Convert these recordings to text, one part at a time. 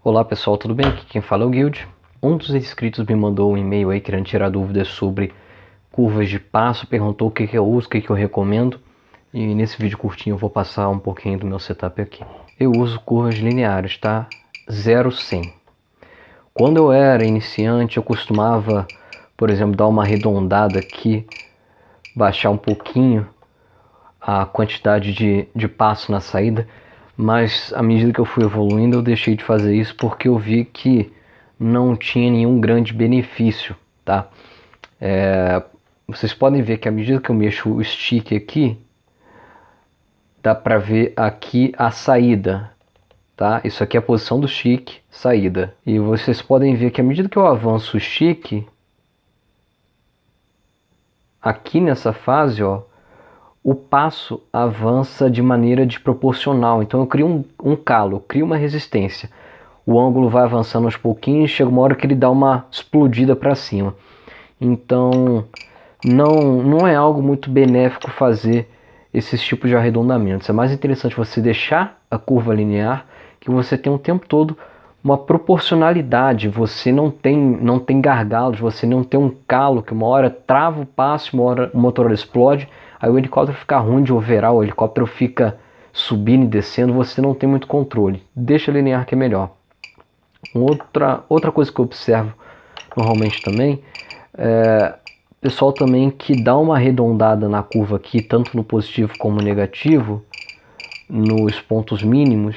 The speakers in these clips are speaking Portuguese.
Olá pessoal, tudo bem? Aqui quem fala é o Guild. Um dos inscritos me mandou um e-mail aí querendo tirar dúvidas sobre curvas de passo, perguntou o que eu uso, o que eu recomendo. E nesse vídeo curtinho eu vou passar um pouquinho do meu setup aqui. Eu uso curvas lineares, tá? 0-100. Quando eu era iniciante eu costumava, por exemplo, dar uma arredondada aqui, baixar um pouquinho a quantidade de passo na saída. Mas à medida que eu fui evoluindo eu deixei de fazer isso porque eu vi que não tinha nenhum grande benefício, tá? Vocês podem ver que à medida que eu mexo o stick aqui, dá pra ver aqui a saída, tá? Isso aqui é a posição do stick, saída. E vocês podem ver que à medida que eu avanço o stick, aqui nessa fase, ó, o passo avança de maneira desproporcional. Então eu crio um calo, eu crio uma resistência. O ângulo vai avançando aos pouquinhos, chega uma hora que ele dá uma explodida para cima. Então não é algo muito benéfico fazer esses tipos de arredondamentos. É mais interessante você deixar a curva linear, que você tem o tempo todo uma proporcionalidade. Você não tem gargalos, você não tem um calo que uma hora trava o passo, uma hora o motor explode. Aí o helicóptero fica ruim de overall, o helicóptero fica subindo e descendo, você não tem muito controle. Deixa linear que é melhor. Outra coisa que eu observo normalmente também é pessoal também que dá uma arredondada na curva aqui, tanto no positivo como no negativo, nos pontos mínimos,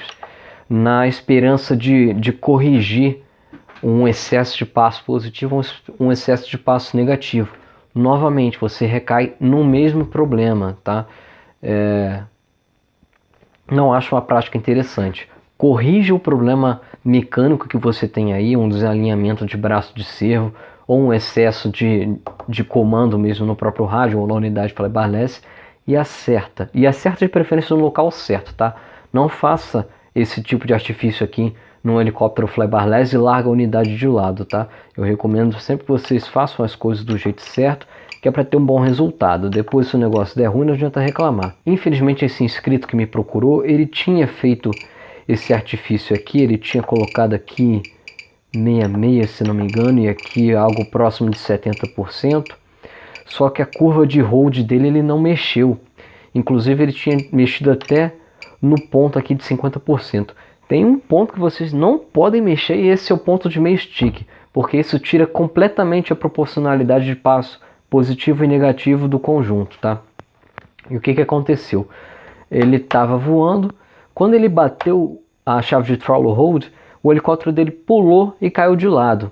na esperança de corrigir um excesso de passo positivo ou um excesso de passo negativo. Novamente, você recai no mesmo problema, tá? Não acho uma prática interessante. Corrija o problema mecânico que você tem aí, um desalinhamento de braço de servo, ou um excesso de comando mesmo no próprio rádio ou na unidade flybarless, e acerta. E acerta de preferência no local certo, tá? Não faça esse tipo de artifício aqui num helicóptero flybarless e larga a unidade de lado, tá? Eu recomendo sempre que vocês façam as coisas do jeito certo, que é para ter um bom resultado. Depois, se o negócio der ruim, não adianta reclamar. Infelizmente, esse inscrito que me procurou, ele tinha feito esse artifício aqui, ele tinha colocado aqui 66, se não me engano, e aqui algo próximo de 70%. Só que a curva de hold dele ele não mexeu. Inclusive, ele tinha mexido até no ponto aqui de 50%. Tem um ponto que vocês não podem mexer e esse é o ponto de meio stick, porque isso tira completamente a proporcionalidade de passo positivo e negativo do conjunto, tá? E o que aconteceu? Ele estava voando, quando ele bateu a chave de throttle hold, o helicóptero dele pulou e caiu de lado.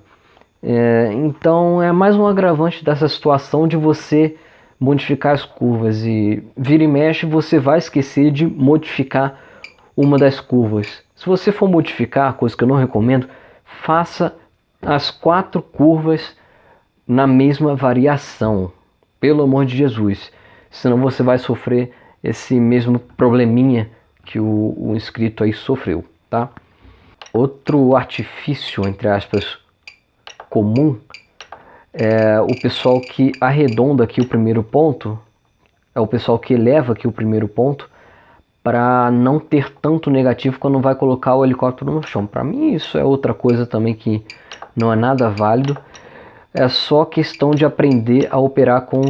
Então é mais um agravante dessa situação de você modificar as curvas, e vira e mexe você vai esquecer de modificar uma das curvas. Se você for modificar, coisa que eu não recomendo, faça as 4 curvas na mesma variação, pelo amor de Jesus, senão você vai sofrer esse mesmo probleminha que o inscrito aí sofreu, tá? Outro artifício, entre aspas, comum é o pessoal que arredonda aqui o primeiro ponto, é o pessoal que eleva aqui o primeiro ponto para não ter tanto negativo quando vai colocar o helicóptero no chão. Para mim isso é outra coisa também que não é nada válido. É só questão de aprender a operar com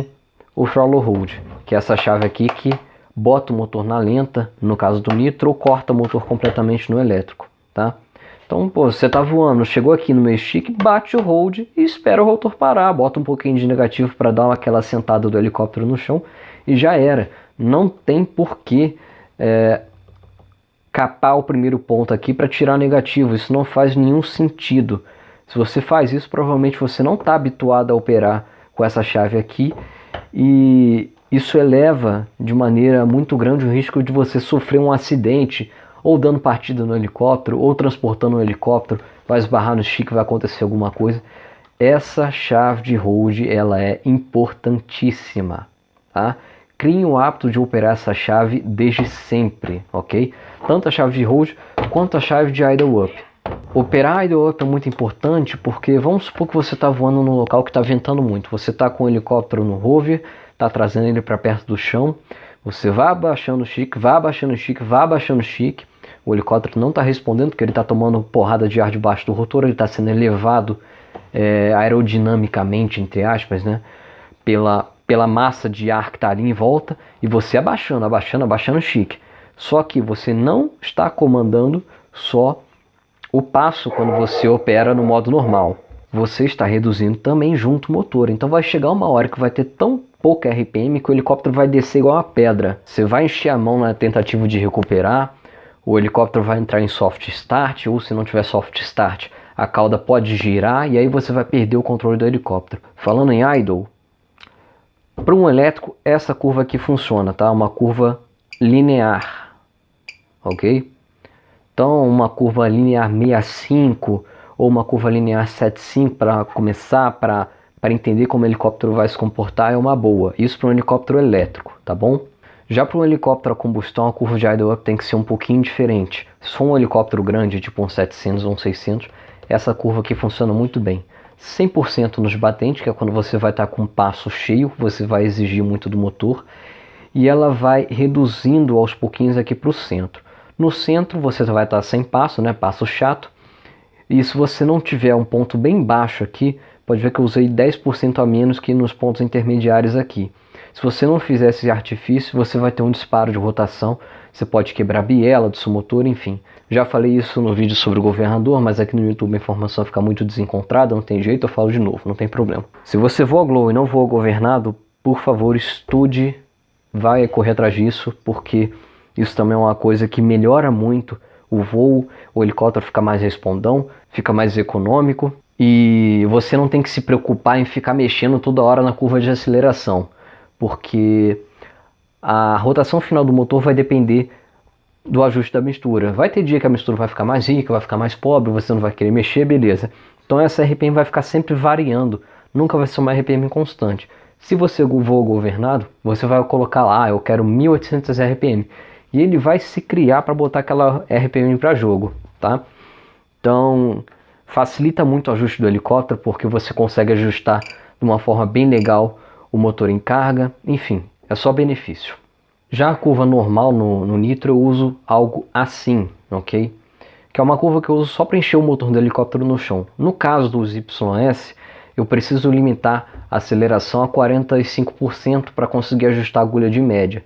o throttle hold, que é essa chave aqui que bota o motor na lenta, no caso do nitro, ou corta o motor completamente no elétrico, tá? Então, pô, você tá voando, chegou aqui no meio stick, bate o hold e espera o rotor parar, bota um pouquinho de negativo para dar aquela sentada do helicóptero no chão e já era. Não tem porquê capar o primeiro ponto aqui para tirar negativo, isso não faz nenhum sentido. Se você faz isso, provavelmente você não está habituado a operar com essa chave aqui, e isso eleva de maneira muito grande o risco de você sofrer um acidente, ou dando partida no helicóptero, ou transportando um helicóptero, vai esbarrar no stick, vai acontecer alguma coisa. Essa chave de hold, ela é importantíssima, tá? Criem o hábito de operar essa chave desde sempre, ok? Tanto a chave de hold quanto a chave de idle up. Operar idle up é muito importante porque vamos supor que você está voando num local que está ventando muito. Você está com o helicóptero no hover, está trazendo ele para perto do chão. Você vai abaixando o stick, vai abaixando o stick, vai abaixando o stick. o helicóptero não está respondendo porque ele está tomando porrada de ar debaixo do rotor, ele está sendo elevado aerodinamicamente, entre aspas, né, pela massa de ar que está ali em volta, e você abaixando chique. Só que você não está comandando só o passo quando você opera no modo normal. Você está reduzindo também junto o motor. Então vai chegar uma hora que vai ter tão pouca RPM que o helicóptero vai descer igual uma pedra. Você vai encher a mão na tentativa de recuperar, o helicóptero vai entrar em soft start, ou se não tiver soft start, a cauda pode girar e aí você vai perder o controle do helicóptero. Falando em idle, para um elétrico essa curva aqui funciona, tá? Uma curva linear, ok? Então uma curva linear 65 ou uma curva linear 75 para começar, para entender como o helicóptero vai se comportar é uma boa. Isso para um helicóptero elétrico, tá bom? Já para um helicóptero a combustão, a curva de idle up tem que ser um pouquinho diferente. Se for um helicóptero grande, tipo um 700 ou um 600, essa curva aqui funciona muito bem. 100% nos batentes, que é quando você vai estar com o passo cheio, você vai exigir muito do motor, e ela vai reduzindo aos pouquinhos aqui para o centro. No centro você vai estar sem passo, né? Passo chato. E se você não tiver um ponto bem baixo aqui, pode ver que eu usei 10% a menos que nos pontos intermediários aqui. Se você não fizer esse artifício, você vai ter um disparo de rotação, você pode quebrar a biela do seu motor, enfim. Já falei isso no vídeo sobre o governador, mas aqui no YouTube a informação fica muito desencontrada, não tem jeito, eu falo de novo, não tem problema. Se você voa glow e não voa governado, por favor estude, vai correr atrás disso, porque isso também é uma coisa que melhora muito o voo, o helicóptero fica mais respondão, fica mais econômico e você não tem que se preocupar em ficar mexendo toda hora na curva de aceleração, porque a rotação final do motor vai depender do ajuste da mistura. Vai ter dia que a mistura vai ficar mais rica, vai ficar mais pobre, você não vai querer mexer, beleza. Então essa RPM vai ficar sempre variando, nunca vai ser uma RPM constante. Se você voa governado, você vai colocar lá, eu quero 1800 RPM. E ele vai se criar para botar aquela RPM para jogo, tá? Então facilita muito o ajuste do helicóptero, porque você consegue ajustar de uma forma bem legal o motor em carga, enfim, é só benefício. Já a curva normal no nitro eu uso algo assim, ok? Que é uma curva que eu uso só para encher o motor do helicóptero no chão. No caso dos YS, eu preciso limitar a aceleração a 45% para conseguir ajustar a agulha de média.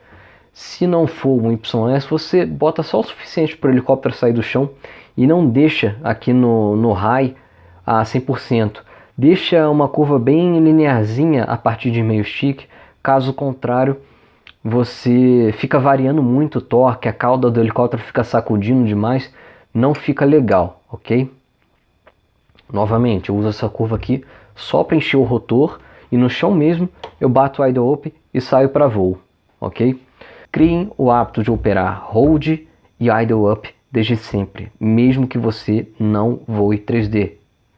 Se não for um YS, você bota só o suficiente para o helicóptero sair do chão e não deixa aqui no high a 100%. Deixa uma curva bem linearzinha a partir de meio stick, caso contrário, você fica variando muito o torque, a cauda do helicóptero fica sacudindo demais, não fica legal, ok? Novamente, eu uso essa curva aqui só para encher o rotor e no chão mesmo eu bato o idle up e saio para voo, ok? Criem o hábito de operar hold e idle up desde sempre, mesmo que você não voe 3D,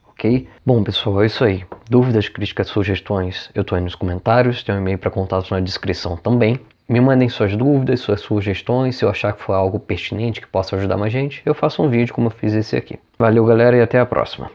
ok? Bom pessoal, é isso aí. Dúvidas, críticas, sugestões, eu estou aí nos comentários, tem um e-mail para contato na descrição também. Me mandem suas dúvidas, suas sugestões, se eu achar que foi algo pertinente que possa ajudar mais gente, eu faço um vídeo como eu fiz esse aqui. Valeu galera e até a próxima.